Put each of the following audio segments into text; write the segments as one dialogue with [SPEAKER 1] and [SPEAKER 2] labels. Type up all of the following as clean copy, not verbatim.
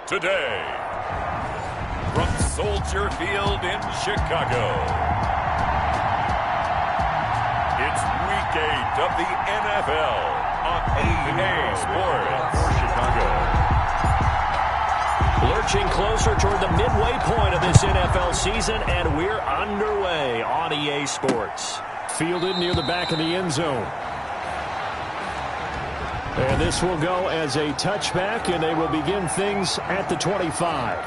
[SPEAKER 1] today. From Soldier Field in Chicago, it's Week 8 of the NFL on EA Sports for Chicago.
[SPEAKER 2] Lurching closer toward the midway point of this NFL season, and we're underway on EA Sports.
[SPEAKER 3] Fielded near the back of the end zone. And this will go as a touchback, and they will begin things at the 25.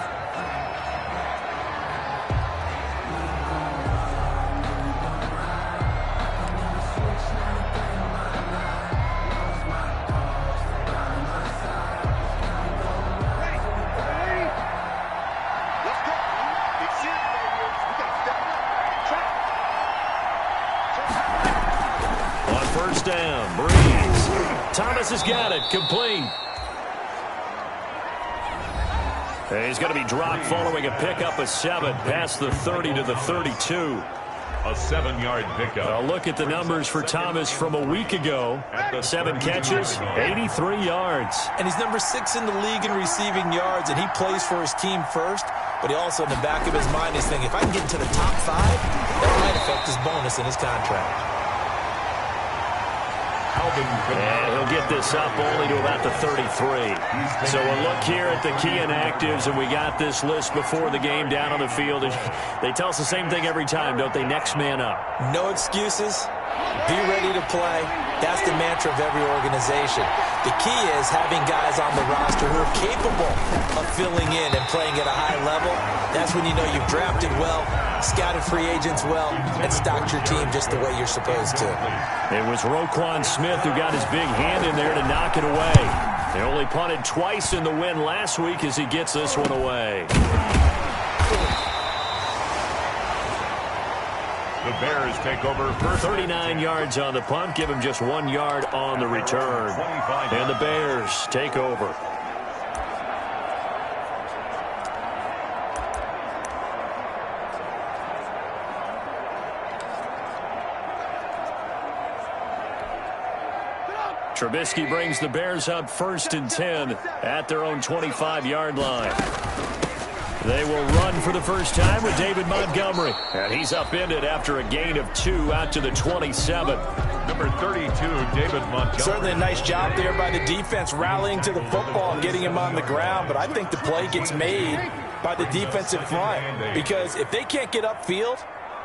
[SPEAKER 2] On first down, Breeze. Thomas has got it, complete. He's going to be dropped following a pickup of 7 past the 30 to the 32.
[SPEAKER 1] A 7-yard pickup.
[SPEAKER 2] A look at the numbers for Thomas from a week ago. 7 catches, 83 yards.
[SPEAKER 4] And he's number 6 in the league in receiving yards, and he plays for his team first. But he also, in the back of his mind, is thinking, if I can get into the top 5, that might affect his bonus in his contract.
[SPEAKER 2] And he'll get this up only to about the 33. So a look here at the key inactives, and we got this list before the game down on the field. They tell us the same thing every time, don't they? Next man up.
[SPEAKER 4] No excuses. Be ready to play. That's the mantra of every organization. The key is having guys on the roster who are capable of filling in and playing at a high level. That's when you know you've drafted well, scouted free agents well, and stocked your team just the way you're supposed to.
[SPEAKER 2] It was Roquan Smith who got his big hand in there to knock it away. They only punted twice in the win last week as he gets this one away.
[SPEAKER 1] The Bears take over first.
[SPEAKER 2] 39 yards on the punt, give him just 1 yard on the return. And the Bears take over. Trubisky brings the Bears up 1st and 10 at their own 25-yard line. They will run for the first time with David Montgomery. And he's upended after a gain of 2 out to the 27.
[SPEAKER 1] Number 32, David Montgomery.
[SPEAKER 4] Certainly a nice job there by the defense rallying to the football and getting him on the ground. But I think the play gets made by the defensive front. Because if they can't get upfield,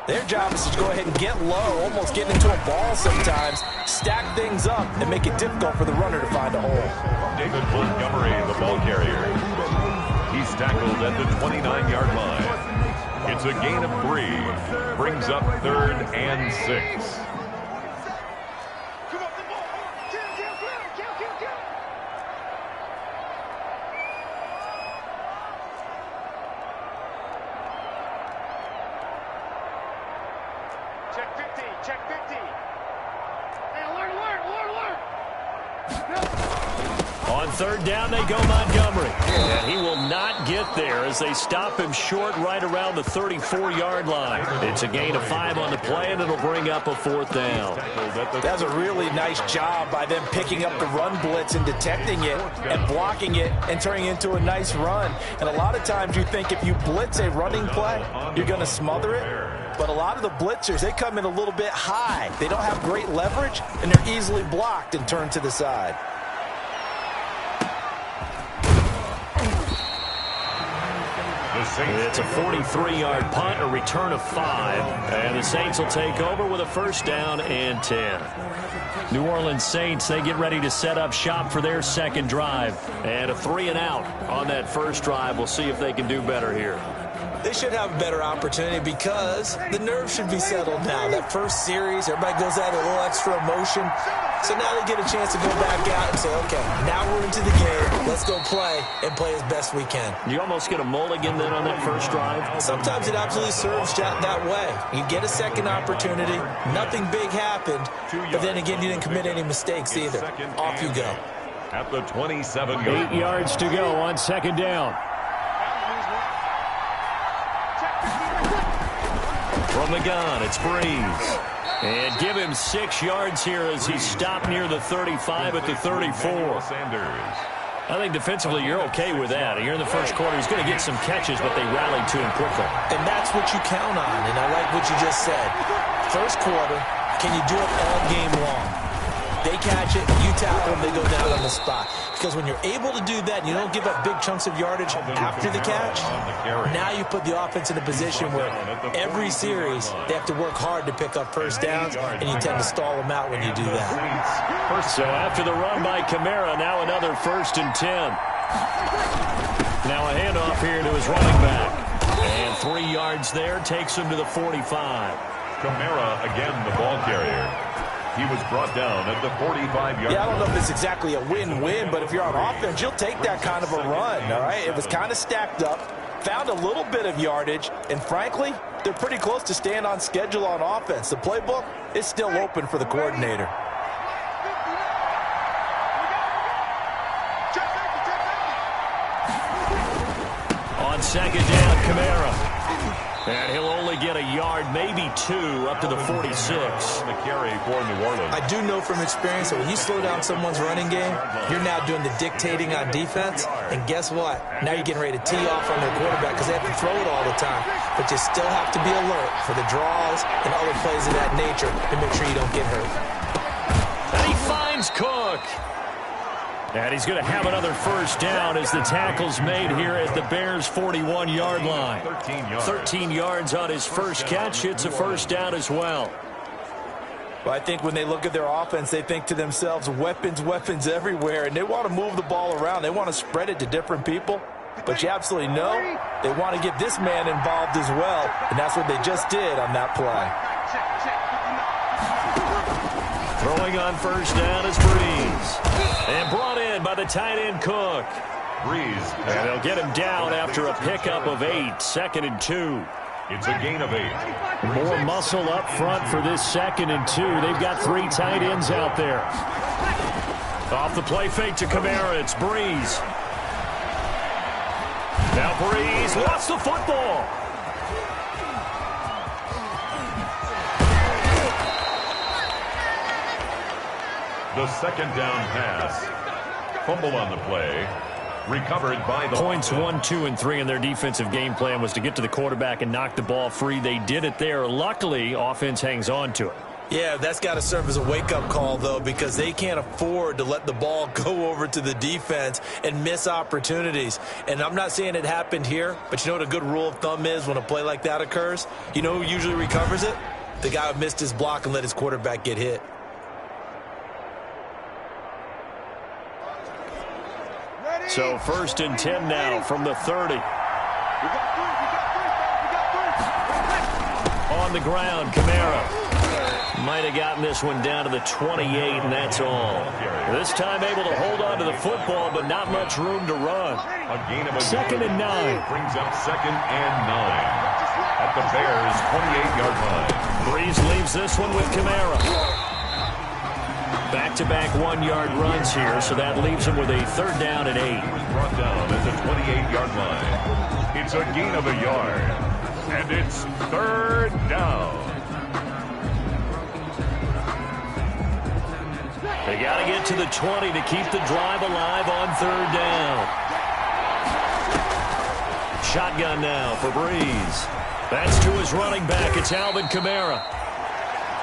[SPEAKER 4] their job is to go ahead and get low, almost getting into a ball sometimes, stack things up, and make it difficult for the runner to find a hole.
[SPEAKER 1] David Montgomery, the ball carrier. He's tackled at the 29-yard line. It's a gain of 3. Brings up 3rd and 6.
[SPEAKER 5] Check 50, check 50. Hey, alert.
[SPEAKER 2] On 3rd down, they go Montgomery. And he will not get there as they stop him short right around the 34-yard line. It's a gain of 5 on the play, and it'll bring up a 4th down.
[SPEAKER 4] That's a really nice job by them picking up the run blitz and detecting it and blocking it and turning it into a nice run. And a lot of times you think if you blitz a running play, you're going to smother it. But a lot of the blitzers, they come in a little bit high. They don't have great leverage, and they're easily blocked and turned to the side.
[SPEAKER 2] It's a 43-yard punt, a return of 5, and the Saints will take over with a 1st down and 10. New Orleans Saints, they get ready to set up shop for their 2nd drive, and a 3-and-out on that 1st drive. We'll see if they can do better here.
[SPEAKER 4] They should have a better opportunity because the nerves should be settled now. That first series, everybody goes out a little extra emotion. So now they get a chance to go back out and say, okay, now we're into the game. Let's go play and play as best we can.
[SPEAKER 2] You almost get a mulligan then on that 1st drive?
[SPEAKER 4] Sometimes it absolutely serves that way. You get a 2nd opportunity. Nothing big happened. But then again, you didn't commit any mistakes either. Off you go.
[SPEAKER 1] At the 27-yard
[SPEAKER 3] 8 yards to go on 2nd down.
[SPEAKER 2] From the gun, it's Breeze. And give him 6 yards here as he stopped near the 35 at the 34.
[SPEAKER 1] Sanders.
[SPEAKER 2] I think defensively you're okay with that. Here in the first quarter, he's going to get some catches, but they rallied to him quickly.
[SPEAKER 4] And that's what you count on, and I like what you just said. First quarter, can you do it all game long? They catch it, you tackle them, they go down on the spot. Because when you're able to do that and you don't give up big chunks of yardage after the catch, now you put the offense in a position where every series they have to work hard to pick up first downs, and you tend to stall them out when you do that.
[SPEAKER 2] So after the run by Kamara, now another 1st and 10. Now a handoff here to his running back. And 3 yards there takes him to the 45.
[SPEAKER 1] Kamara again the ball carrier. He was brought down at the 45-yard line.
[SPEAKER 4] Yeah, I don't know if it's exactly a win-win, but if you're on offense, you'll take that kind of a run, all right? It was kind of stacked up, found a little bit of yardage, and frankly, they're pretty close to staying on schedule on offense. The playbook is still open for the coordinator.
[SPEAKER 2] On second down, Kamara. And he'll only get a yard, maybe 2, up to the 46.
[SPEAKER 1] The carry for New Orleans.
[SPEAKER 4] I do know from experience that when you slow down someone's running game, you're now doing the dictating on defense. And guess what? Now you're getting ready to tee off on their quarterback because they have to throw it all the time. But you still have to be alert for the draws and other plays of that nature to make sure you don't get hurt.
[SPEAKER 2] And he finds Cook. And he's going to have another first down as the tackle's made here at the Bears' 41-yard line. 13 yards on his first catch. It's a first down as well.
[SPEAKER 4] Well, I think when they look at their offense, they think to themselves, weapons, weapons everywhere, and they want to move the ball around. They want to spread it to different people. But you absolutely know they want to get this man involved as well, and that's what they just did on that play.
[SPEAKER 2] Throwing on first down is Breeze. And brought in by the tight end Cook.
[SPEAKER 1] Breeze.
[SPEAKER 2] And they'll get him down after a pickup of 8. 2nd and 2.
[SPEAKER 1] It's a gain of 8.
[SPEAKER 3] More muscle up front for this 2nd and 2. They've got 3 tight ends out there.
[SPEAKER 2] Off the play fake to Kamara. It's Breeze. Now Breeze lost the football.
[SPEAKER 1] The second down pass. Fumble on the play. Recovered by the
[SPEAKER 2] Points 1, 2, and 3 in their defensive game plan was to get to the quarterback and knock the ball free. They did it there. Luckily, offense hangs on to it.
[SPEAKER 4] Yeah, that's got to serve as a wake-up call, though, because they can't afford to let the ball go over to the defense and miss opportunities. And I'm not saying it happened here, but you know what a good rule of thumb is when a play like that occurs? You know who usually recovers it? The guy who missed his block and let his quarterback get hit.
[SPEAKER 2] So 1st and 10 now from the 30. On the ground, Kamara. Might have gotten this one down to the 28, and that's all. This time able to hold on to the football, but not much room to run.
[SPEAKER 1] A gain of
[SPEAKER 3] 2nd and 9.
[SPEAKER 1] Brings up 2nd and 9. At the Bears' 28-yard line.
[SPEAKER 2] Breeze leaves this one with Kamara. Back-to-back 1-yard runs here, so that leaves him with a 3rd down and 8.
[SPEAKER 1] Brought down at the 28-yard line. It's a gain of a yard. And it's 3rd down.
[SPEAKER 2] They got to get to the 20 to keep the drive alive on 3rd down. Shotgun now for Breeze. That's to his running back. It's Alvin Kamara.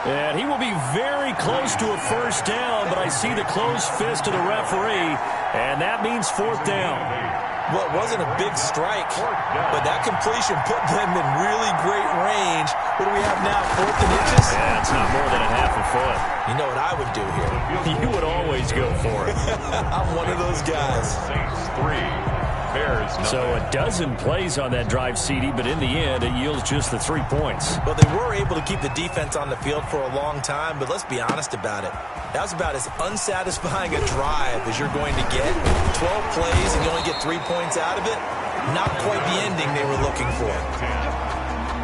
[SPEAKER 2] And he will be very close to a first down, but I see the closed fist of the referee, and that means 4th down.
[SPEAKER 4] Well, it wasn't a big strike, but that completion put them in really great range. What do we have now, 4th and inches?
[SPEAKER 2] Yeah, it's not more than a half a foot.
[SPEAKER 4] You know what I would do here?
[SPEAKER 2] You would always go for it.
[SPEAKER 4] I'm one of those guys.
[SPEAKER 1] Saints 3. Bears 9.
[SPEAKER 2] So a dozen plays on that drive, CD, but in the end, it yields just the 3 points.
[SPEAKER 4] Well, they were able to keep the defense on the field for a long time, but let's be honest about it. That was about as unsatisfying a drive as you're going to get. 12 plays and you only get 3 points out of it. Not quite the ending they were looking for.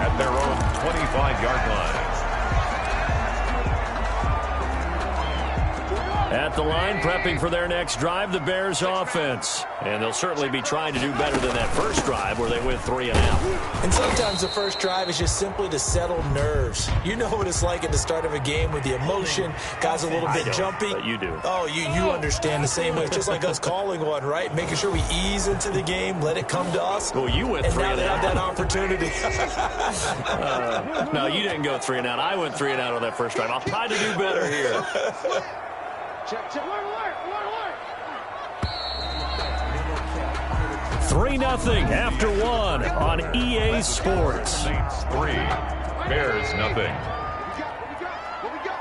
[SPEAKER 1] At their own 25-yard line.
[SPEAKER 2] At the line, prepping for their next drive, the Bears offense. And they'll certainly be trying to do better than that first drive where they went 3 and out.
[SPEAKER 4] And sometimes the first drive is just simply to settle nerves. You know what it's like at the start of a game with the emotion. Guys a little bit jumpy.
[SPEAKER 2] But you do.
[SPEAKER 4] Oh, you understand the same way. It's just like us calling one, right? Making sure we ease into the game, let it come to us.
[SPEAKER 2] Well, you went 3 and out.
[SPEAKER 4] And now they have that opportunity.
[SPEAKER 2] No, you didn't go 3 and out. I went 3 and out on that first drive. I'll try to do better here.
[SPEAKER 5] Check. Alert.
[SPEAKER 2] 3-0 after 1 on EA Sports.
[SPEAKER 1] Saints 3, Bears nothing.
[SPEAKER 5] What we got?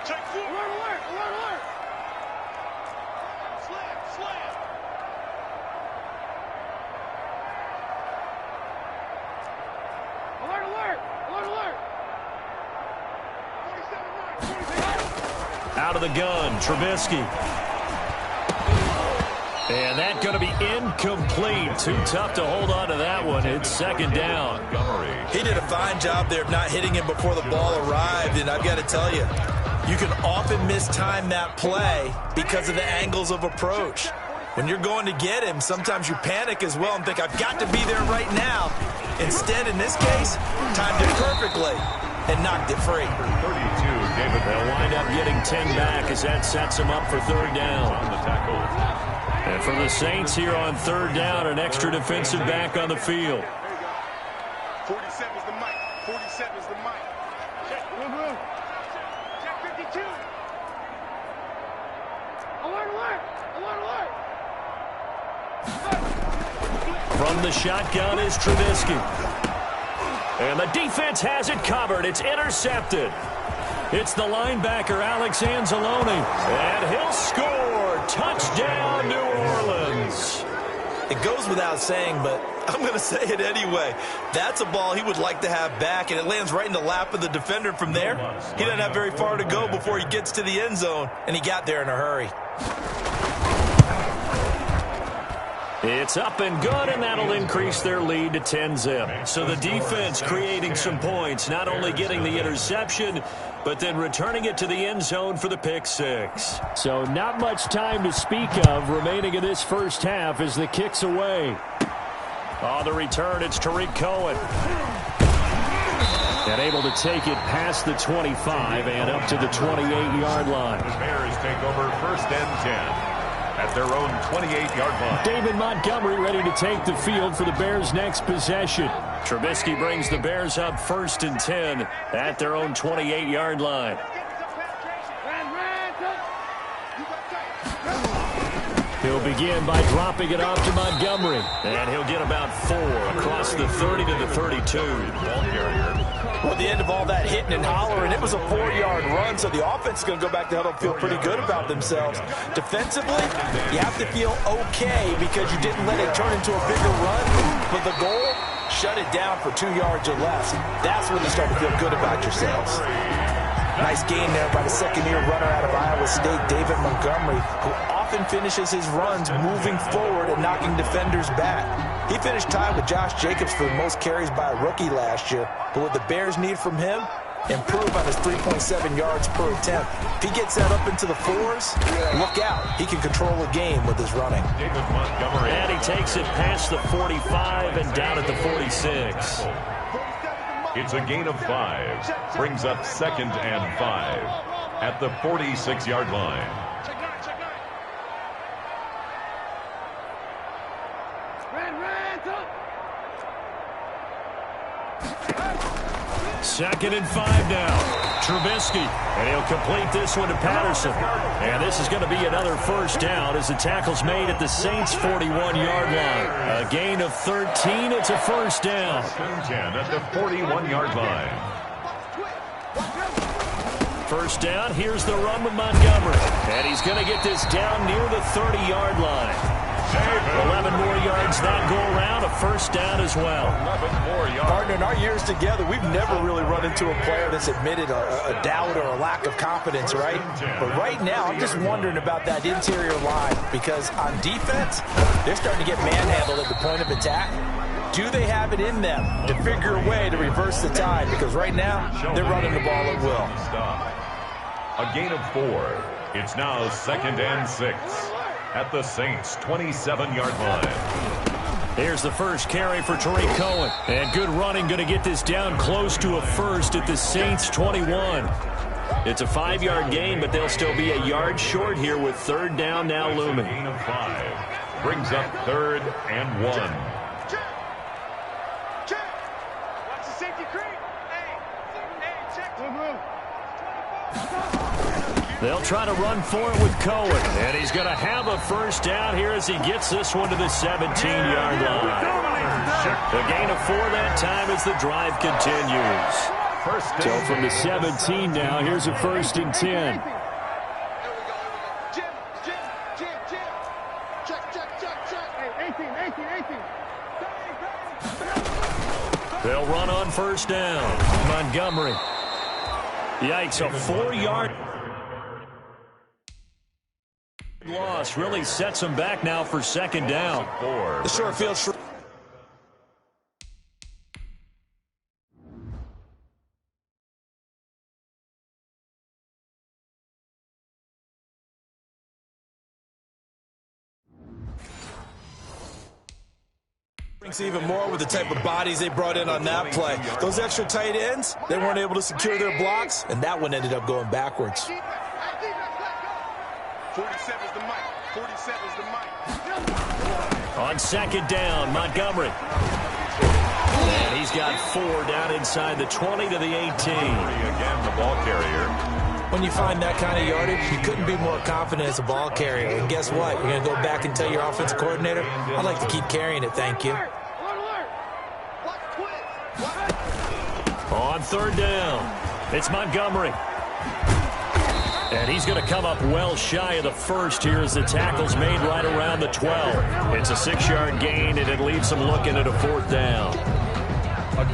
[SPEAKER 5] Check 4. Alert. Slam. Alert. 47-9.
[SPEAKER 2] Out of the gun, Trubisky. And that's going to be incomplete. Too tough to hold on to that one. It's second down.
[SPEAKER 4] He did a fine job there of not hitting him before the ball arrived, and I've got to tell you, you can often mistime that play because of the angles of approach. When you're going to get him, sometimes you panic as well and think, I've got to be there right now. Instead, in this case, timed it perfectly and knocked it free.
[SPEAKER 1] 32, David.
[SPEAKER 2] They'll wind up getting 10 back as that sets them up for third down.
[SPEAKER 1] On the tackle.
[SPEAKER 2] And for the Saints here on third down, an extra defensive back on the field.
[SPEAKER 5] 47 is the mic. 47 is the mic. Check 52. Alert.
[SPEAKER 2] From the shotgun is Trubisky. And the defense has it covered. It's intercepted. It's the linebacker, Alex Anzalone. And he'll score. Touchdown, New Orleans.
[SPEAKER 4] It goes without saying, but I'm going to say it anyway. That's a ball he would like to have back, and it lands right in the lap of the defender from there. He doesn't have very far to go before he gets to the end zone, and he got there in a hurry.
[SPEAKER 2] It's up and good, and that'll increase their lead to 10-zip. So the defense creating some points, not only getting the interception, but then returning it to the end zone for the pick six.
[SPEAKER 3] So not much time to speak of remaining in this first half as the kick's away.
[SPEAKER 2] On the return, it's Tariq Cohen. And able to take it past the 25 and up to the 28-yard line.
[SPEAKER 1] The Bears take over first and 10. At their own 28-yard line.
[SPEAKER 3] David Montgomery ready to take the field for the Bears' next possession.
[SPEAKER 2] Trubisky brings the Bears up first and 10 at their own 28-yard line.
[SPEAKER 3] He'll begin by dropping it off to Montgomery.
[SPEAKER 2] And he'll get about 4 across the 30 to the 32.
[SPEAKER 1] Ball carrier.
[SPEAKER 4] Well, at the end of all that hitting and hollering, it was a 4-yard run, so the offense is going to go back to huddle and feel pretty good about themselves. Defensively, you have to feel okay because you didn't let it turn into a bigger run, but the goal, shut it down for 2 yards or less. That's when you start to feel good about yourselves. Nice gain there by the second-year runner out of Iowa State, David Montgomery, who often finishes his runs moving forward and knocking defenders back. He finished tied with Josh Jacobs for the most carries by a rookie last year, but what the Bears need from him, improve on his 3.7 yards per attempt. If he gets that up into the 4s, look out. He can control a game with his running.
[SPEAKER 1] David Montgomery.
[SPEAKER 2] And he takes it past the 45 and down at the 46.
[SPEAKER 1] It's a gain of 5. Brings up second and 5 at the 46-yard line.
[SPEAKER 2] Second and 5 now. Trubisky, and he'll complete this one to Patterson. And this is going to be another first down as the tackle's made at the Saints' 41-yard line. A gain of 13, it's a first down.
[SPEAKER 1] 10 at the 41-yard line.
[SPEAKER 2] First down, here's the run with Montgomery. And he's going to get this down near the 30-yard line. 11 more yards that go around, a first down as well.
[SPEAKER 1] 11 more yards.
[SPEAKER 4] Partner, in our years together, we've never really run into a player that's admitted a doubt or a lack of confidence, right? But right now, I'm just wondering about that interior line because on defense, they're starting to get manhandled at the point of attack. Do they have it in them to figure a way to reverse the tide? Because right now, they're running the ball at will.
[SPEAKER 1] A gain of 4. It's now 2nd and 6 at the Saints' 27-yard line.
[SPEAKER 2] Here's the first carry for Tariq Cohen. And good running, going to get this down close to a first at the Saints' 21. It's a 5-yard gain, but they'll still be a yard short here with 3rd down now looming.
[SPEAKER 1] Gain of 5 brings up 3rd and 1.
[SPEAKER 5] Watch the safety creep. Hey, check.
[SPEAKER 2] They'll try to run for it with Cohen. And he's going to have a first down here as he gets this one to the 17-yard line. A gain of 4 that time as the drive continues.
[SPEAKER 3] So from the 17 now, here's a 1st and 10.
[SPEAKER 2] They'll run on 1st down. Montgomery. Yikes, a 4-yard loss really sets them back now for 2nd down.
[SPEAKER 4] The short field. Even more with the type of bodies they brought in on that play. Those extra tight ends, they weren't able to secure their blocks, and that one ended up going backwards.
[SPEAKER 5] 47's the mic. 47's the mic.
[SPEAKER 2] On 2nd down, Montgomery. And he's got 4 down inside the 20 to the 18.
[SPEAKER 1] Again, the ball carrier.
[SPEAKER 4] When you find that kind of yardage, you couldn't be more confident as a ball carrier. And guess what? You're going to go back and tell your offensive coordinator, I'd like to keep carrying it, thank you.
[SPEAKER 2] On 3rd down, it's Montgomery. And he's going to come up well shy of the first here as the tackle's made right around the 12. It's a 6-yard gain, and it leaves them looking at a 4th down.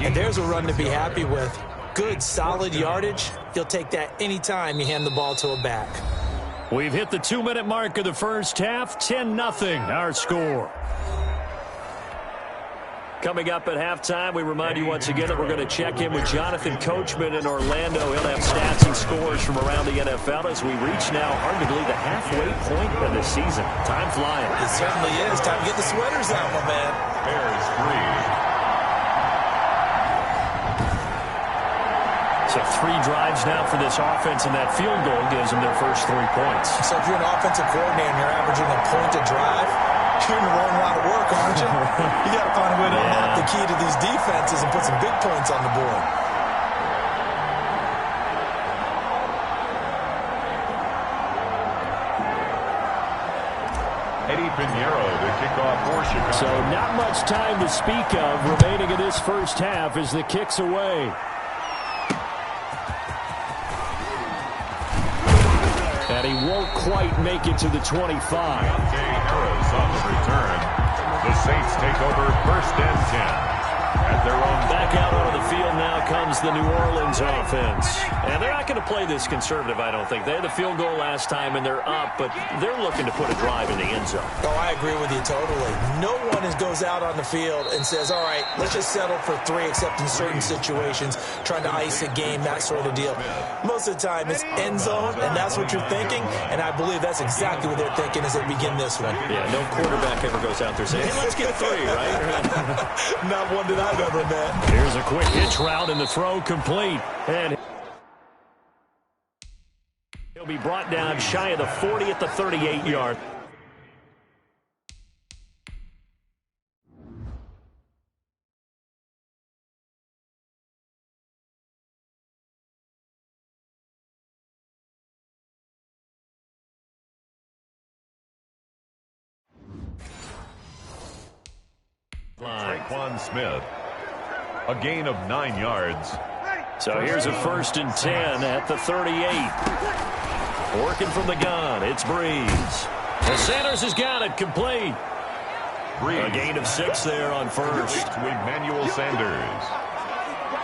[SPEAKER 4] And there's a run to be happy with. Good, solid yardage. You'll take that anytime you hand the ball to a back.
[SPEAKER 2] We've hit the 2-minute mark of the first half. 10-0 our score. Coming up at halftime, we remind you once again that we're going to check in with Jonathan Coachman in Orlando. He'll have stats and scores from around the NFL as we reach now, hard to believe, the halfway point of the season. Time flying.
[SPEAKER 4] It certainly is. Time to get the sweaters out, my man.
[SPEAKER 1] Bears 3.
[SPEAKER 2] So 3 drives now for this offense, and that field goal gives them their first 3 points.
[SPEAKER 4] So if you're an offensive coordinator and you're averaging a point a drive, you're in the wrong line of work, aren't you? You got to find a way to unlock the key to these defenses and put some big points on the board.
[SPEAKER 1] Eddie Pinheiro to kick off for Chicago.
[SPEAKER 3] So not much time to speak of remaining in this first half as the kick's away. And he won't quite make it to the 25.
[SPEAKER 1] Harris on the return. The Saints take over 1st and 10 at their own.
[SPEAKER 2] Back out onto the field now comes the New Orleans offense. And they're not going to play this conservative, I don't think. They had the field goal last time, and they're up, but they're looking to put a drive in the end zone.
[SPEAKER 4] Oh, I agree with you totally. No one goes out on the field and says, all right, let's just settle for 3, except in certain situations, trying to ice a game, that sort of deal. Most of the time, it's end zone, and that's what you're thinking, and I believe that's exactly what they're thinking as they begin this one.
[SPEAKER 2] Yeah, no quarterback ever goes out there saying, hey, let's get 3, right?
[SPEAKER 4] Not one that I've ever met.
[SPEAKER 2] Here's a quick hitch route, and the throw complete. And he'll be brought down shy of the 40 at the 38-yard.
[SPEAKER 1] Traquan Smith. A gain of 9 yards.
[SPEAKER 2] So here's a 1st and 10 at the 38. Working from the gun, it's Breeze. And Sanders has got it complete.
[SPEAKER 1] Breeze.
[SPEAKER 2] A gain of 6 there on 1st.
[SPEAKER 1] To Emmanuel Sanders.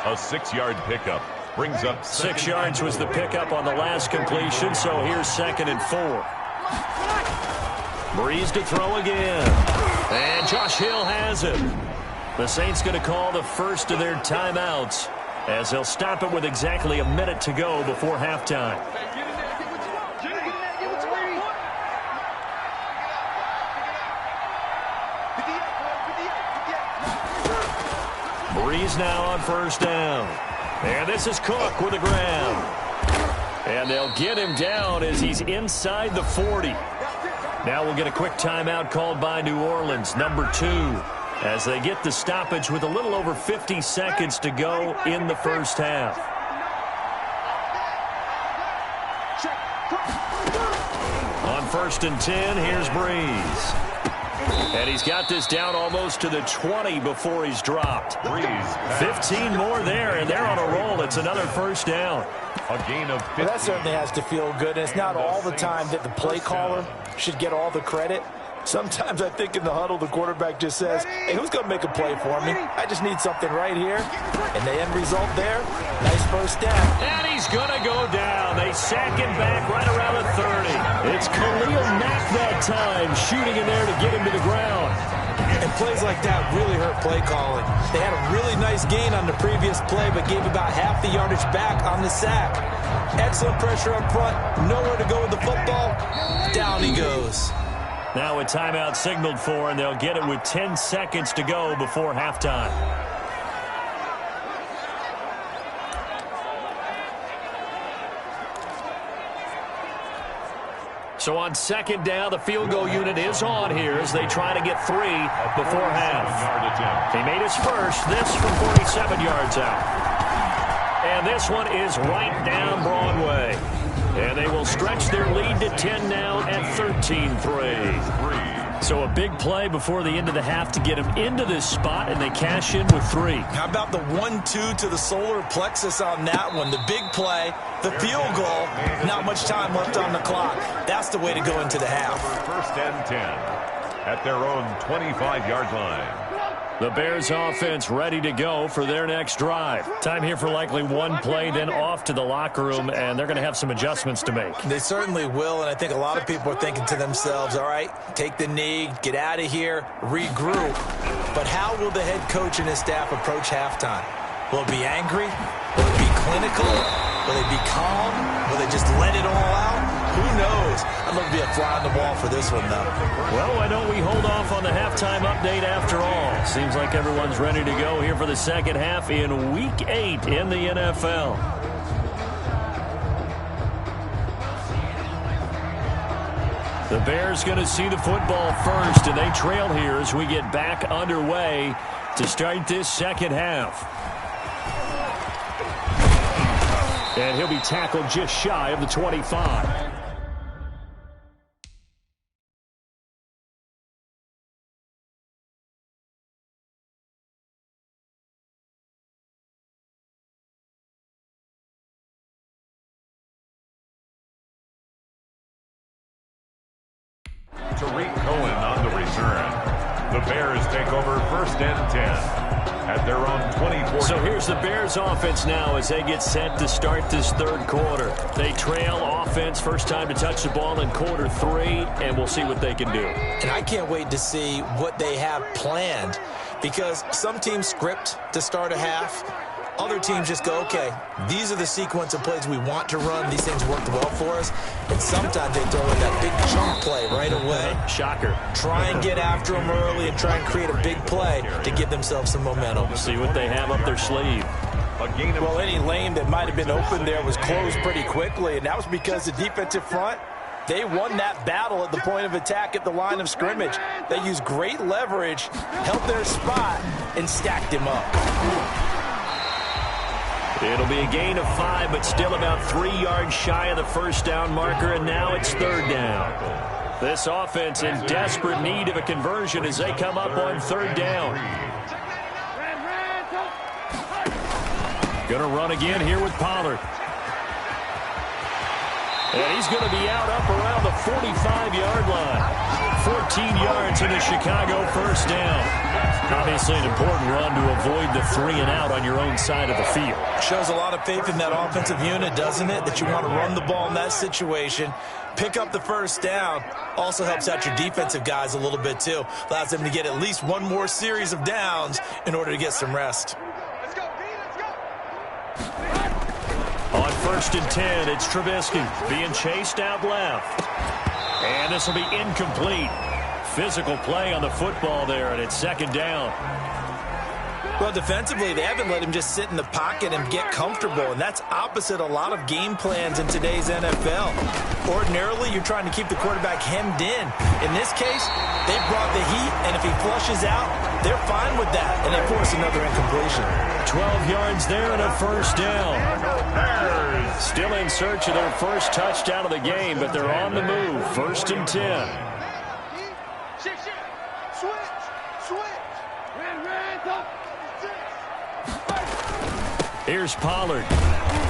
[SPEAKER 1] A 6-yard pickup brings up
[SPEAKER 2] 6 yards was the pickup on the last completion, so here's 2nd and 4. Breeze to throw again. And Josh Hill has it. The Saints going to call the first of their timeouts as they'll stop it with exactly a minute to go before halftime. Breeze now on first down. And this is Cook with a grab. And they'll get him down as he's inside the 40. Now we'll get a quick timeout called by New Orleans, number 2, as they get the stoppage with a little over 50 seconds to go in the first half. On first and 10, here's Breeze. And he's got this down almost to the 20 before he's dropped. 15 more there, and they're on a roll. It's another first down.
[SPEAKER 1] A gain of 50.
[SPEAKER 4] Well, that certainly has to feel good. And it's not all the time that the play caller should get all the credit. Sometimes I think in the huddle, the quarterback just says, hey, who's going to make a play for me? I just need something right here. And the end result there, nice first down.
[SPEAKER 2] And he's going to go down. They sack him back right around the 30. It's Khalil Mack that time, shooting in there to get him to the ground.
[SPEAKER 4] And plays like that really hurt play calling. They had a really nice gain on the previous play, but gave about half the yardage back on the sack. Excellent pressure up front. Nowhere to go with the football. Down he goes.
[SPEAKER 2] Now a timeout signaled for, and they'll get it with 10 seconds to go before halftime. So on second down, the field goal unit is on here as they try to get 3 before half. He made his first, this from 47 yards out. And this one is right down Broadway. And they will stretch their lead to 10 now at 13-3. So a big play before the end of the half to get them into this spot, and they cash in with 3.
[SPEAKER 4] How about the 1-2 to the solar plexus on that one? The big play, the field goal, not much time left on the clock. That's the way to go into the half.
[SPEAKER 1] First and 10 at their own 25-yard line.
[SPEAKER 2] The Bears offense ready to go for their next drive. Time here for likely one play, then off to the locker room, and they're going to have some adjustments to make.
[SPEAKER 4] They certainly will, and I think a lot of people are thinking to themselves, all right, take the knee, get out of here, regroup. But how will the head coach and his staff approach halftime? Will it be angry? Will it be clinical? Will they be calm? Will they just let it all out? Who knows? I'd love to be a fly on the wall for this one, though.
[SPEAKER 2] Well, why don't we hold off on the halftime update after all? Seems like everyone's ready to go here for the second half in Week 8 in the NFL. The Bears going to see the football first, and they trail here as we get back underway to start this second half. And he'll be tackled just shy of the 25.
[SPEAKER 1] Tariq Cohen on the return. The Bears take over first and 10 at their own 24.
[SPEAKER 2] So here's the Bears offense now as they get set to start this third quarter. They trail offense, first time to touch the ball in quarter 3, and we'll see what they can do.
[SPEAKER 4] And I can't wait to see what they have planned, because some teams script to start a half. Other teams just go, okay, these are the sequence of plays we want to run. These things worked well for us. And sometimes they throw in that big chunk play right away.
[SPEAKER 2] Shocker.
[SPEAKER 4] Try and get after them early and try and create a big play to give themselves some momentum.
[SPEAKER 2] See what they have up their sleeve.
[SPEAKER 4] Well, any lane that might have been open there was closed pretty quickly, and that was because the defensive front, they won that battle at the point of attack at the line of scrimmage. They used great leverage, held their spot, and stacked him up.
[SPEAKER 2] It'll be a gain of 5, but still about 3 yards shy of the first down marker, and now it's third down. This offense in desperate need of a conversion as they come up on third down. Going to run again here with Pollard. And he's going to be out up around the 45-yard line. 14 yards in the Chicago first down. Obviously an important run to avoid the 3-and-out on your own side of the field.
[SPEAKER 4] Shows a lot of faith in that offensive unit, doesn't it? That you want to run the ball in that situation. Pick up the first down. Also helps out your defensive guys a little bit, too. Allows them to get at least one more series of downs in order to get some rest.
[SPEAKER 2] On first and 10, it's Trubisky being chased out left. And this will be incomplete. Physical play on the football there, and it's second down.
[SPEAKER 4] Well, defensively, they haven't let him just sit in the pocket and get comfortable, and that's opposite a lot of game plans in today's NFL. Ordinarily, you're trying to keep the quarterback hemmed in. In this case, they brought the heat, and if he flushes out, they're fine with that, and they force another incompletion.
[SPEAKER 2] 12 yards there and a first down. Still in search of their first touchdown of the game, but they're on the move. 1st and 10. Here's Pollard.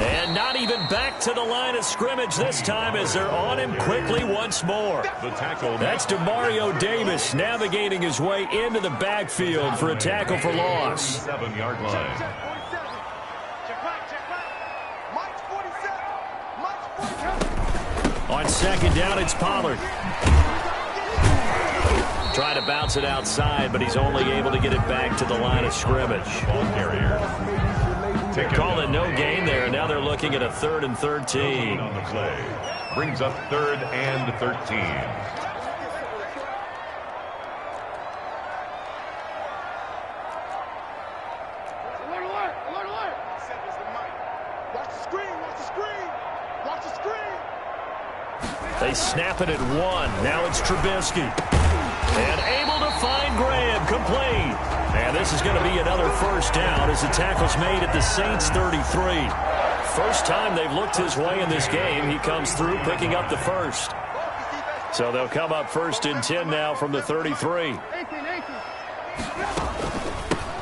[SPEAKER 2] And not even back to the line of scrimmage this time as they're on him quickly once more. That's DeMario Davis navigating his way into the backfield for a tackle for loss.
[SPEAKER 1] 7-yard line.
[SPEAKER 2] On 2nd down, it's Pollard. Trying to bounce it outside, but he's only able to get it back to the line of scrimmage.
[SPEAKER 1] Ball carrier.
[SPEAKER 2] Call it no gain there, and now they're looking at a 3rd and 13.
[SPEAKER 1] On the play. Brings up 3rd and 13.
[SPEAKER 2] They snap it at 1. Now it's Trubisky. And able to find Graham, complete. And this is going to be another first down as the tackle's made at the Saints 33. First time they've looked his way in this game. He comes through picking up the first. So they'll come up 1st and 10 now from the 33.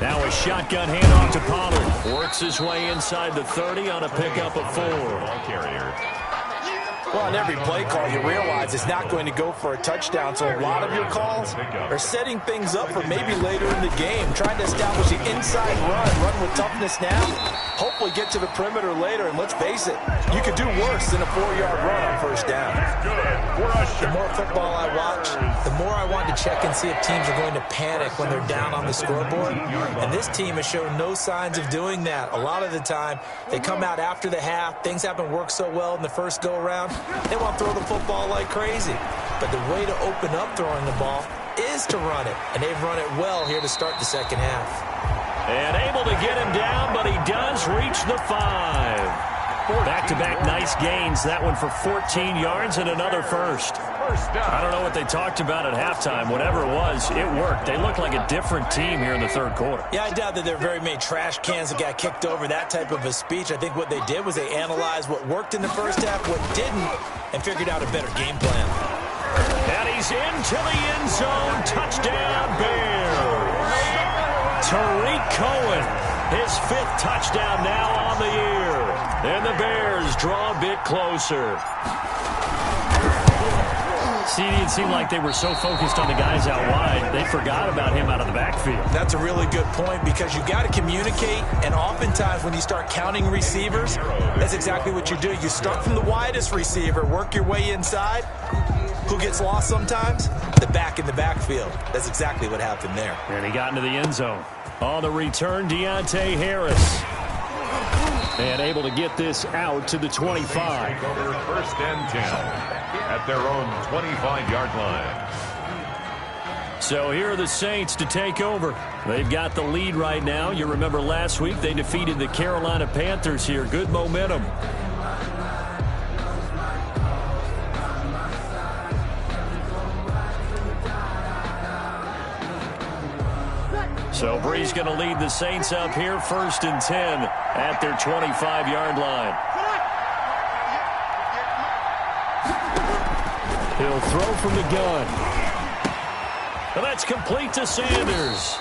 [SPEAKER 2] Now a shotgun handoff to Pollard. Works his way inside the 30 on a pickup of 4.
[SPEAKER 1] Ball carrier.
[SPEAKER 4] Well, on every play call, you realize it's not going to go for a touchdown, so a lot of your calls are setting things up for maybe later in the game, trying to establish an inside run with toughness now, hopefully get to the perimeter later, and let's face it, you could do worse than a 4-yard run on first down.
[SPEAKER 6] The more football I watch, the more I want to check and see if teams are going to panic when they're down on the scoreboard, and this team has shown no signs of doing that. A lot of the time, they come out after the half, things haven't worked so well in the first go-around, they want to throw the football like crazy. But the way to open up throwing the ball is to run it. And they've run it well here to start the second half.
[SPEAKER 2] And able to get him down, but he does reach the 5. Back-to-back nice gains. That one for 14 yards and another first. I don't know what they talked about at halftime. Whatever it was, it worked. They looked like a different team here in the 3rd quarter.
[SPEAKER 6] Yeah, I doubt that there are very many trash cans that got kicked over, that type of a speech. I think what they did was they analyzed what worked in the first half, what didn't, and figured out a better game plan.
[SPEAKER 2] And he's into the end zone. Touchdown, Bears. Tariq Cohen, his 5th touchdown now on the year. And the Bears draw a bit closer. See, it seemed like they were so focused on the guys out wide, they forgot about him out of the backfield.
[SPEAKER 6] That's a really good point because you got to communicate, and oftentimes when you start counting receivers, that's exactly what you do. You start from the widest receiver, work your way inside. Who gets lost sometimes? The back in the backfield. That's exactly what happened there.
[SPEAKER 2] And he got into the end zone. On the return, Deontay Harris. And able to get this out to the 25.
[SPEAKER 1] 1st and 10 at their own 25-yard line.
[SPEAKER 2] So here are the Saints to take over. They've got the lead right now. You remember last week they defeated the Carolina Panthers here. Good momentum. So Bree's going to lead the Saints up here 1st and 10 at their 25-yard line. He'll throw from the gun. And that's complete to Sanders.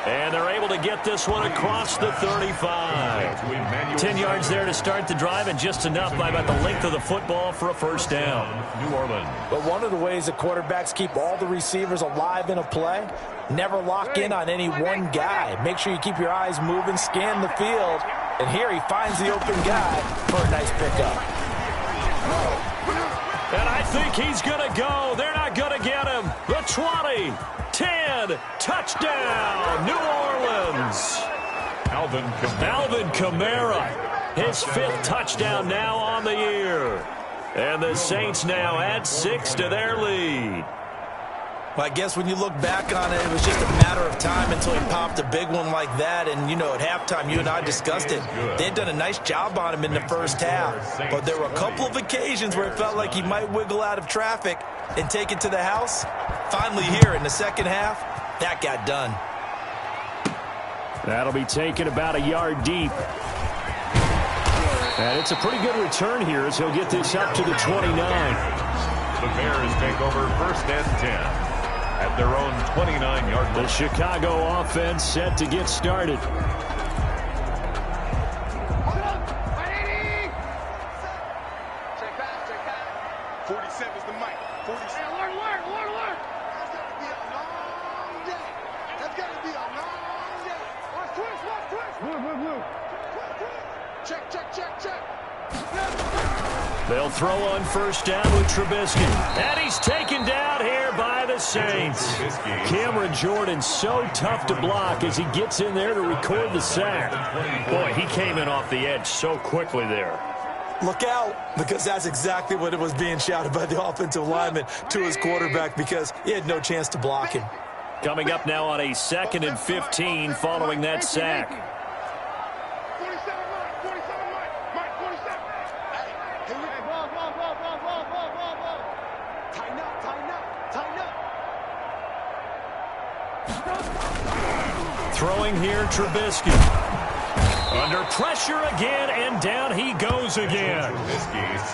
[SPEAKER 2] And they're able to get this one across the 35. 10 yards there to start the drive, and just enough by about the length of the football for a first down.
[SPEAKER 1] New Orleans.
[SPEAKER 4] But one of the ways that quarterbacks keep all the receivers alive in a play, never lock in on any one guy. Make sure you keep your eyes moving, scan the field, and here he finds the open guy for a nice pickup.
[SPEAKER 2] And I think he's going to go. They're not going to get him. The 20, 10, touchdown, New Orleans. Alvin Kamara, his 5th touchdown now on the year. And the Saints now add 6 to their lead.
[SPEAKER 6] Well, I guess when you look back on it, it was just a matter of time until he popped a big one like that. And, you know, at halftime, you and I discussed it. They had done a nice job on him in the first half. But there were a couple of occasions where it felt like he might wiggle out of traffic and take it to the house. Finally here in the second half, that got done.
[SPEAKER 3] That'll be taken about a yard deep. And it's a pretty good return here as he'll get this up to the 29.
[SPEAKER 1] The Bears take over 1st and 10. At their own 29-yard line.
[SPEAKER 3] The Chicago offense set to get started.
[SPEAKER 5] Check back. 47 is the mic. 47. Alert. That's got to be a long day. That's got to be a long day. Watch twist. Blue. Check.
[SPEAKER 2] They'll throw on 1st down with Trubisky. And he's taken down here by the Saints.
[SPEAKER 3] Cameron Jordan so tough to block as he gets in there to record the sack.
[SPEAKER 2] Boy, he came in off the edge so quickly there.
[SPEAKER 6] Look out, because that's exactly what it was being shouted by the offensive lineman to his quarterback because he had no chance to block him.
[SPEAKER 2] Coming up now on a 2nd and 15 following that sack. Throwing here, Trubisky. Under pressure again, and down he goes again.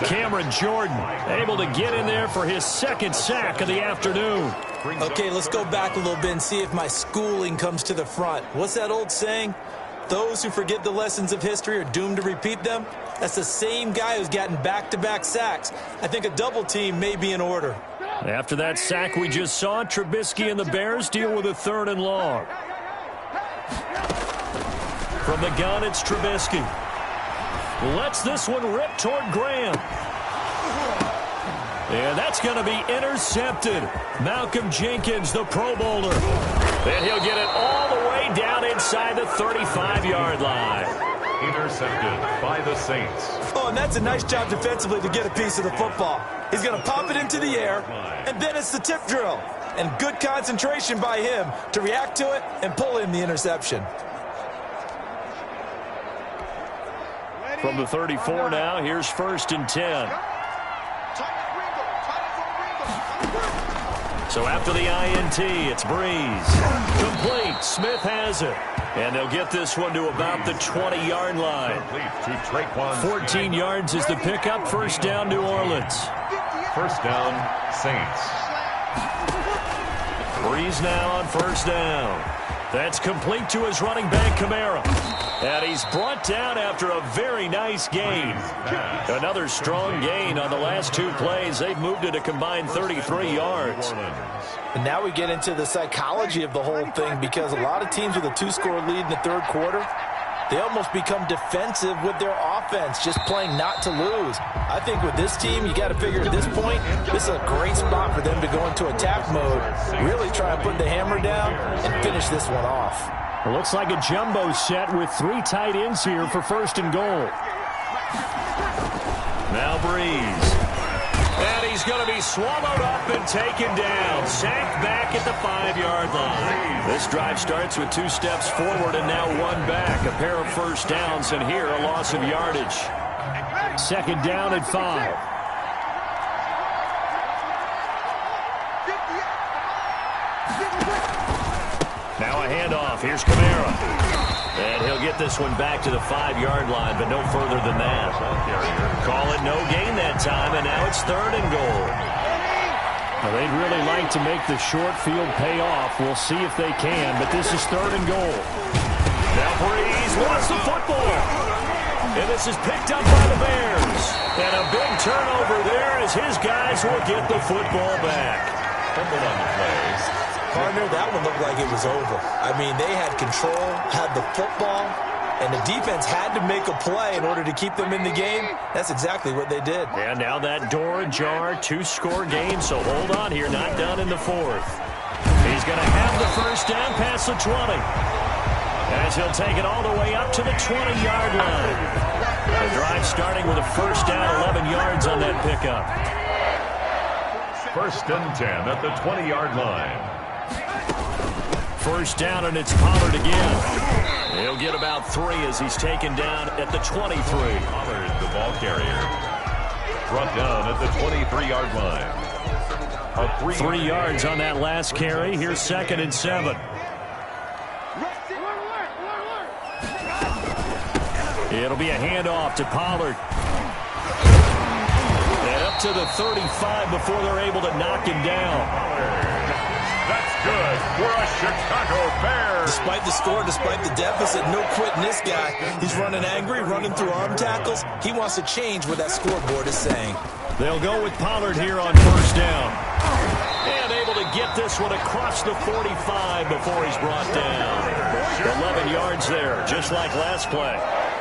[SPEAKER 2] Cameron Jordan able to get in there for his 2nd sack of the afternoon.
[SPEAKER 6] Okay, let's go back a little bit and see if my schooling comes to the front. What's that old saying? Those who forget the lessons of history are doomed to repeat them. That's the same guy who's gotten back-to-back sacks. I think a double team may be in order.
[SPEAKER 2] After that sack we just saw, Trubisky and the Bears deal with a 3rd and long. From the gun, it's Trubisky. Lets this one rip toward Graham. And that's going to be intercepted. Malcolm Jenkins, the Pro Bowler. And he'll get it all the way down inside the 35-yard line.
[SPEAKER 1] Intercepted by the Saints.
[SPEAKER 6] Oh, and that's a nice job defensively to get a piece of the football. He's going to pop it into the air, and then it's the tip drill. And good concentration by him to react to it and pull in the interception.
[SPEAKER 2] From the 34 now, here's 1st and 10. So after the INT, it's Breeze. Complete. Smith has it. And they'll get this one to about the 20-yard line. 14 yards is the pickup. 1st down, New Orleans.
[SPEAKER 1] 1st down, Saints.
[SPEAKER 2] Breeze now on 1st down. That's complete to his running back, Kamara. And he's brought down after a very nice gain. Another strong gain on the last 2 plays. They've moved it a combined 33 yards.
[SPEAKER 6] And now we get into the psychology of the whole thing because a lot of teams with a 2-score lead in the 3rd quarter, they almost become defensive with their offense, just playing not to lose. I think with this team, you got to figure at this point, this is a great spot for them to go into attack mode, really try and put the hammer down and finish this one off.
[SPEAKER 3] It looks like a jumbo set with 3 tight ends here for 1st and goal.
[SPEAKER 2] Now Breeze. And he's going to be swallowed up and taken down. Sacked back at the 5-yard line. This drive starts with 2 steps forward and now 1 back. A pair of 1st downs, and here a loss of yardage.
[SPEAKER 3] 2nd down at 5.
[SPEAKER 2] Now a handoff. Here's Kamara. And he'll get this one back to the 5-yard line, but no further than that. Call it no gain that time, and now it's 3rd and goal.
[SPEAKER 3] Well, they'd really like to make the short field pay off. We'll see if they can, but this is 3rd and goal.
[SPEAKER 2] Now Breeze wants the football. And this is picked up by the Bears. And a big turnover there as his guys will get the football back.
[SPEAKER 1] Fumbled on the plays.
[SPEAKER 6] Partner, that one looked like it was over. I mean, they had control, had the football, and the defense had to make a play in order to keep them in the game. That's exactly what they did.
[SPEAKER 2] And now that door ajar, 2-score game, so hold on here, not done in the 4th. He's going to have the 1st down past the 20. As he'll take it all the way up to the 20-yard line. The drive starting with a 1st down, 11 yards on that pickup.
[SPEAKER 1] First and 10 at the 20-yard line.
[SPEAKER 2] First down, and it's Pollard again. He'll get about 3 as he's taken down at the 23.
[SPEAKER 1] Pollard, the ball carrier. Brought down at the 23-yard line.
[SPEAKER 2] 3 yards on that last carry. Here's 2nd and 7. It'll be a handoff to Pollard. And up to the 35 before they're able to knock him down.
[SPEAKER 1] That's good for a Chicago Bear.
[SPEAKER 6] Despite the score, despite the deficit, no quitting this guy. He's running angry, running through arm tackles. He wants to change what that scoreboard is saying.
[SPEAKER 2] They'll go with Pollard here on first down. And able to get this one across the 45 before he's brought down. 11 yards there, just like last play.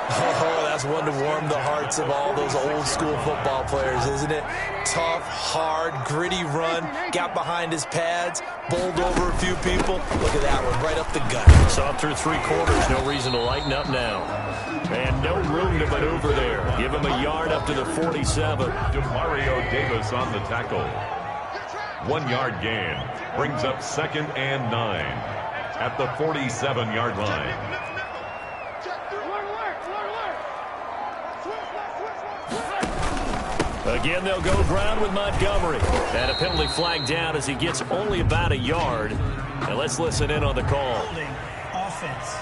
[SPEAKER 6] Oh, that's one to warm the hearts of all those old-school football players, isn't it? Tough, hard, gritty run, got behind his pads, bowled over a few people. Look at that one, right up the gut.
[SPEAKER 2] Saw through 3 quarters, no reason to lighten up now. And no room to maneuver there. Give him a yard up to the 47.
[SPEAKER 1] DeMario Davis on the tackle. 1 yard gain brings up 2nd and 9 at the 47-yard line.
[SPEAKER 2] Again, they'll go ground with Montgomery. And a penalty flag down as he gets only about a yard. And let's listen in on the call.
[SPEAKER 7] Offense.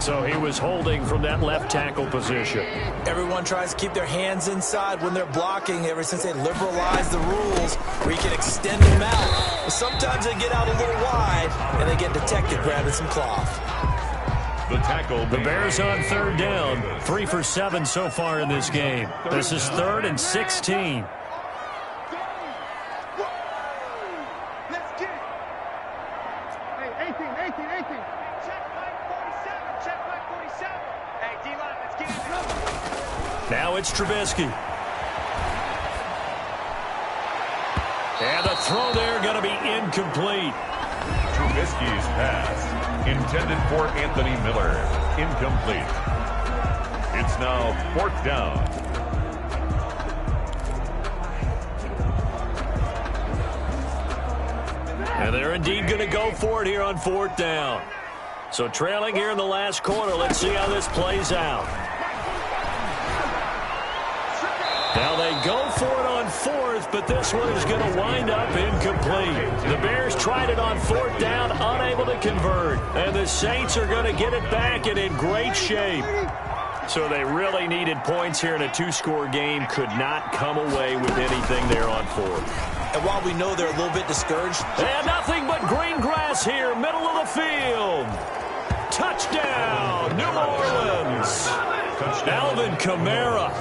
[SPEAKER 2] So he was holding from that left tackle position.
[SPEAKER 6] Everyone tries to keep their hands inside when they're blocking ever since they liberalized the rules where you can extend them out. But sometimes they get out a little wide and they get detected grabbing some cloth.
[SPEAKER 2] The Bears on 3rd down. 3 for 7 so far in this game. This is 3rd and 16.
[SPEAKER 5] Let's get it. Hey, 18. Check back 47. Hey, D-line, let's get it.
[SPEAKER 2] Now it's Trubisky. And the throw there going to be incomplete.
[SPEAKER 1] Trubisky's pass intended for Anthony Miller. Incomplete. It's now 4th down.
[SPEAKER 2] And they're indeed going to go for it here on 4th down. So trailing here in the last quarter. Let's see how this plays out. Now they go for it on 4th, but this one is going to wind up incomplete. The Bears tried it on 4th down, unable to convert. And the Saints are going to get it back and in great shape. So they really needed points here in a 2-score game. Could not come away with anything there on 4th.
[SPEAKER 6] And while we know they're a little bit discouraged.
[SPEAKER 2] And nothing but green grass here, middle of the field. Touchdown, New Orleans. Alvin Kamara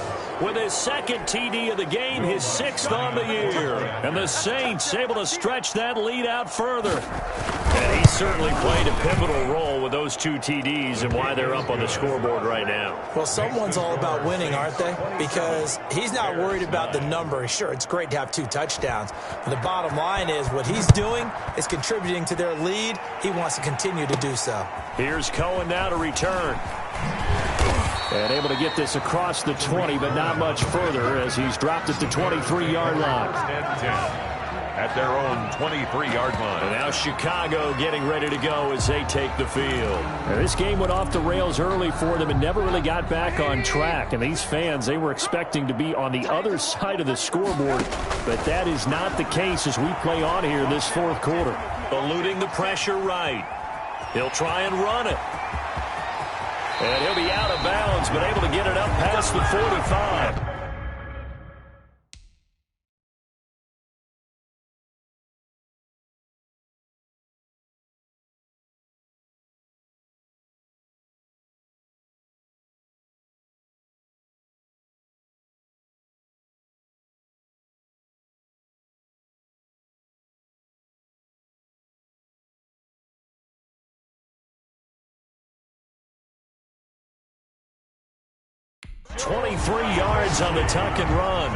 [SPEAKER 2] with his 2nd TD of the game, his 6th on the year. And the Saints able to stretch that lead out further. And he certainly played a pivotal role with those 2 TDs and why they're up on the scoreboard right now.
[SPEAKER 6] Well, someone's all about winning, aren't they? Because he's not worried about the number. Sure, it's great to have 2 touchdowns. But the bottom line is what he's doing is contributing to their lead. He wants to continue to do so.
[SPEAKER 2] Here's Cohen now to return. And able to get this across the 20, but not much further as he's dropped at the 23-yard line.
[SPEAKER 1] At their own 23-yard line.
[SPEAKER 2] And now Chicago getting ready to go as they take the field. And this game went off the rails early for them and never really got back on track. And these fans, they were expecting to be on the other side of the scoreboard. But that is not the case as we play on here in this 4th quarter. Eluding the pressure right. He'll try and run it. And he'll be out of bounds, but able to get it up past the 45. 23 yards on the tuck and run.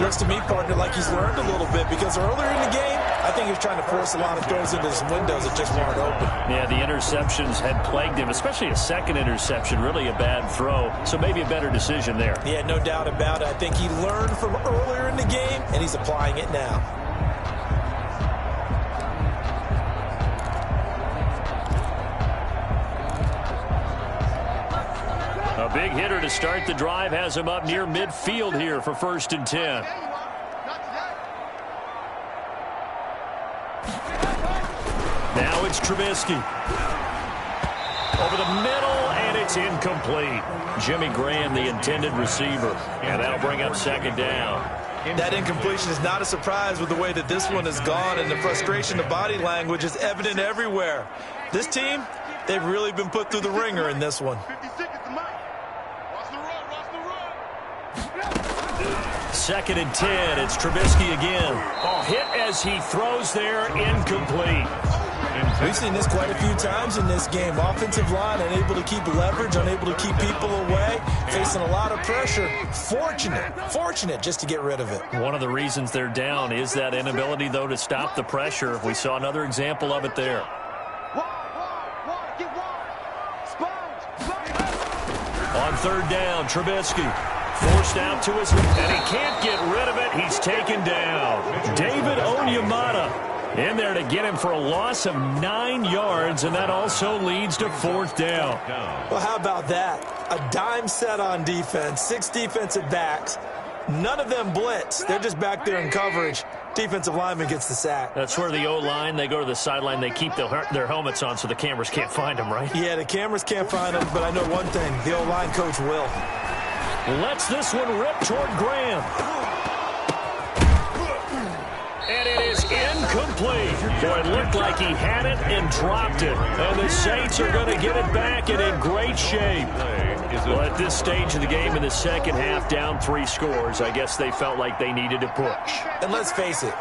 [SPEAKER 4] Looks to me, partner, like he's learned a little bit because earlier in the game, I think he was trying to force a lot of throws into some windows that just weren't open.
[SPEAKER 2] Yeah, the interceptions had plagued him, especially a second interception, really a bad throw. So maybe a better decision there.
[SPEAKER 4] Yeah, no doubt about it. I think he learned from earlier in the game, and he's applying it now.
[SPEAKER 2] A big hitter to start the drive has him up near midfield here for 1st and 10. Now it's Trubisky. Over the middle, and it's incomplete. Jimmy Graham, the intended receiver. And that'll bring up 2nd down.
[SPEAKER 4] That incompletion is not a surprise with the way that this one has gone, and the frustration of body language is evident everywhere. This team, they've really been put through the ringer in this one.
[SPEAKER 2] 2nd and 10. It's Trubisky again. Oh, hit as he throws there, incomplete.
[SPEAKER 4] We've seen this quite a few times in this game. Offensive line unable to keep leverage, unable to keep people away, facing a lot of pressure. Fortunate just to get rid of it.
[SPEAKER 2] One of the reasons they're down is that inability, though, to stop the pressure. We saw another example of it there. On 3rd down, Trubisky. Forced out to his, and he can't get rid of it. He's taken down. David Onyemata in there to get him for a loss of 9 yards, and that also leads to 4th down.
[SPEAKER 4] Well, how about that? A dime set on defense, 6 defensive backs. None of them blitz. They're just back there in coverage. Defensive lineman gets the sack.
[SPEAKER 2] That's where the O-line, they go to the sideline, they keep their helmets on so the cameras can't find them, right?
[SPEAKER 4] Yeah, the cameras can't find them, but I know one thing. The O-line coach will.
[SPEAKER 2] Lets this one rip toward Graham. And it is incomplete. Boy, it looked like he had it and dropped it. And the Saints are going to get it back and in great shape. Well, at this stage of the game in the second half, down 3 scores, I guess they felt like they needed to push.
[SPEAKER 4] And let's face it,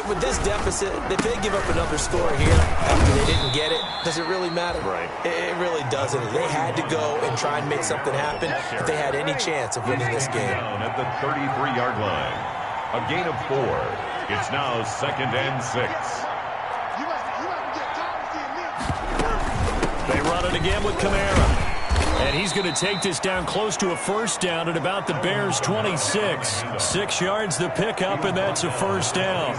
[SPEAKER 4] with this deficit, if they give up another score here after they didn't get it, does it really matter?
[SPEAKER 2] Right.
[SPEAKER 4] It really doesn't. They had to go and try and make something happen if they had any chance of winning this game.
[SPEAKER 1] At the 33-yard line, a gain of 4. It's now 2nd and 6.
[SPEAKER 2] They run it again with Kamara. And he's going to take this down close to a 1st down at about the Bears' 26. 6 yards the pickup, and that's a 1st down.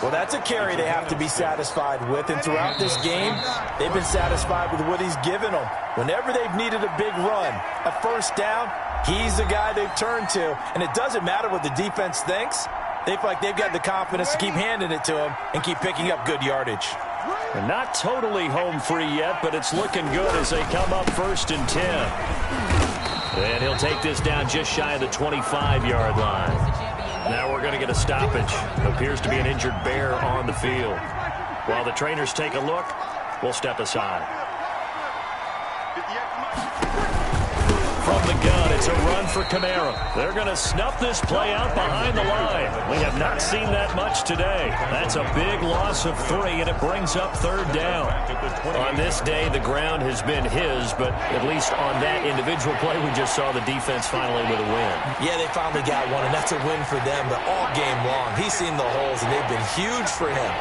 [SPEAKER 4] Well, that's a carry they have to be satisfied with. And throughout this game, they've been satisfied with what he's given them. Whenever they've needed a big run, a 1st down, he's the guy they've turned to. And it doesn't matter what the defense thinks. They feel like they've got the confidence to keep handing it to him and keep picking up good yardage.
[SPEAKER 2] And not totally home free yet, but it's looking good as they come up 1st and 10. And he'll take this down just shy of the 25-yard line. Now we're going to get a stoppage. Appears to be an injured Bear on the field. While the trainers take a look, we'll step aside. From the gun, it's a run for Kamara. They're going to snuff this play out behind the line. We have not seen that much today. That's a big loss of 3, and it brings up 3rd down. On this day, the ground has been his, but at least on that individual play, we just saw the defense finally with a win.
[SPEAKER 4] Yeah, they finally got one, and that's a win for them, but all game long, he's seen the holes, and they've been huge for him.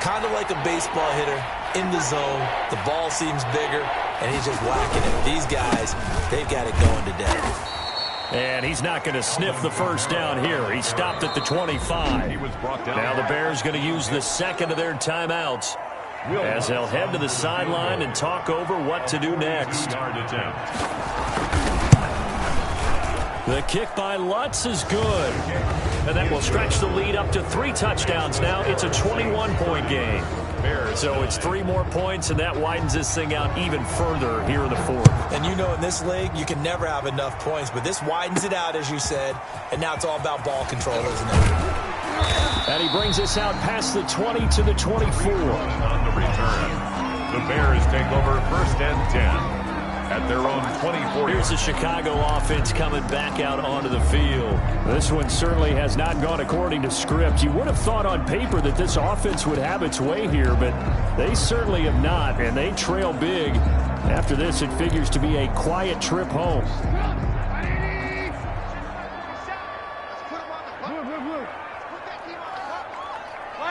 [SPEAKER 4] Kind of like a baseball hitter in the zone. The ball seems bigger, and he's just whacking it. These guys, they've got it going today.
[SPEAKER 2] And he's not going to sniff the 1st down here. He stopped at the 25. Now the Bears going to use the 2nd of their timeouts as they'll head to the sideline and talk over what to do next. The kick by Lutz is good. And that will stretch the lead up to 3 touchdowns now. It's a 21-point game. So it's 3 more points, and that widens this thing out even further here in the 4th.
[SPEAKER 4] And you know, in this league, you can never have enough points, but this widens it out, as you said, and now it's all about ball control, isn't it?
[SPEAKER 2] And he brings us out past the 20 to the 24.
[SPEAKER 1] On the return, the Bears take over 1st and 10. At their own 24.
[SPEAKER 2] Here's the Chicago offense coming back out onto the field. This one certainly has not gone according to script. You would have thought on paper that this offense would have its way here, but they certainly have not, and they trail big. After this, it figures to be a quiet trip home.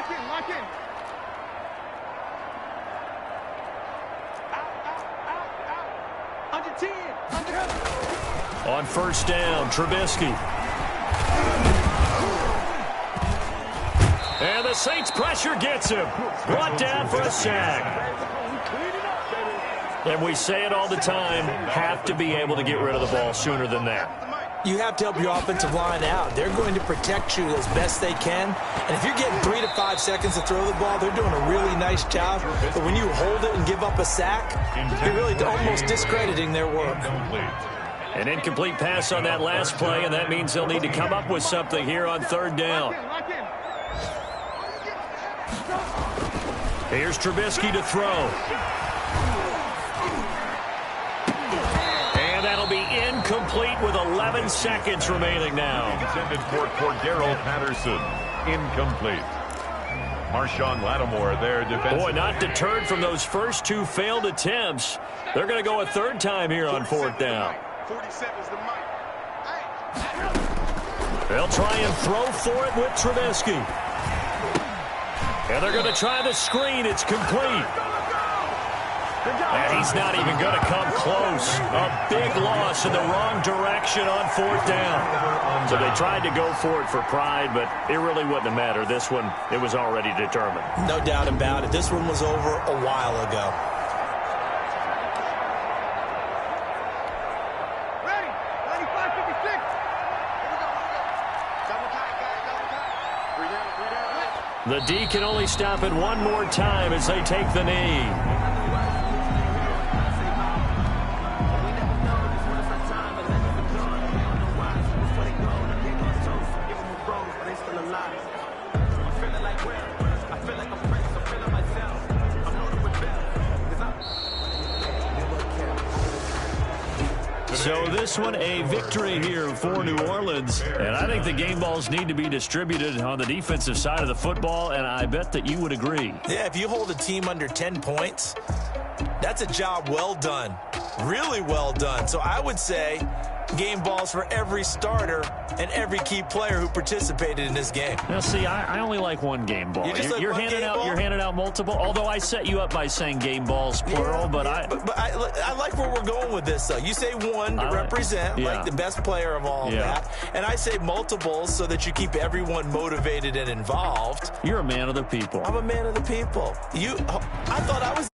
[SPEAKER 5] Lock in, lock in. Out. Under 10.
[SPEAKER 2] On first down, Trubisky. And the Saints pressure gets him. Brought down for a sack. And we say it all the time, have to be able to get rid of the ball sooner than that.
[SPEAKER 6] You have to help your offensive line out. They're going to protect you as best they can. And if you're getting 3 to 5 seconds to throw the ball, they're doing a really nice job. But when you hold it and give up a sack, you're really almost discrediting their work.
[SPEAKER 2] An incomplete pass on that last play, and that means they'll need to come up with something here on third down. Here's Trubisky to throw. And that'll be incomplete with 11 seconds remaining now.
[SPEAKER 1] Intended for Cordero Patterson. Incomplete. Marshawn Lattimore there defensive.
[SPEAKER 2] Boy, not deterred from those first 2 failed attempts. They're going to go a third time here on fourth down.
[SPEAKER 5] 47 is the mic.
[SPEAKER 2] They'll try and throw for it with Trubisky. And they're going to try the screen. It's complete. And he's not even going to come close. A big loss in the wrong direction on fourth down. So they tried to go for it for pride, but it really wouldn't have mattered. This one, it was already determined.
[SPEAKER 6] No doubt about it. This one was over a while ago.
[SPEAKER 5] Ready. 95-56. Double tight, guys. Double tight. 3 down, 3 down.
[SPEAKER 2] The D can only stop it one more time as they take the knee. So this one a victory here for New Orleans. And I think the game balls need to be distributed on the defensive side of the football, and I bet that you would agree.
[SPEAKER 6] Yeah, if you hold a team under 10 points, that's a job well done. Really well done. So I would say game balls for every starter and every key player who participated in this game.
[SPEAKER 2] Now, see, I only like one game ball. You're handing out multiple. Although I set you up by saying game balls plural, but I
[SPEAKER 6] like where we're going with this. Though you say one to represent like the best player of all of that, and I say multiples so that you keep everyone motivated and involved.
[SPEAKER 2] You're a man of the people.
[SPEAKER 6] I'm a man of the people. I thought I was.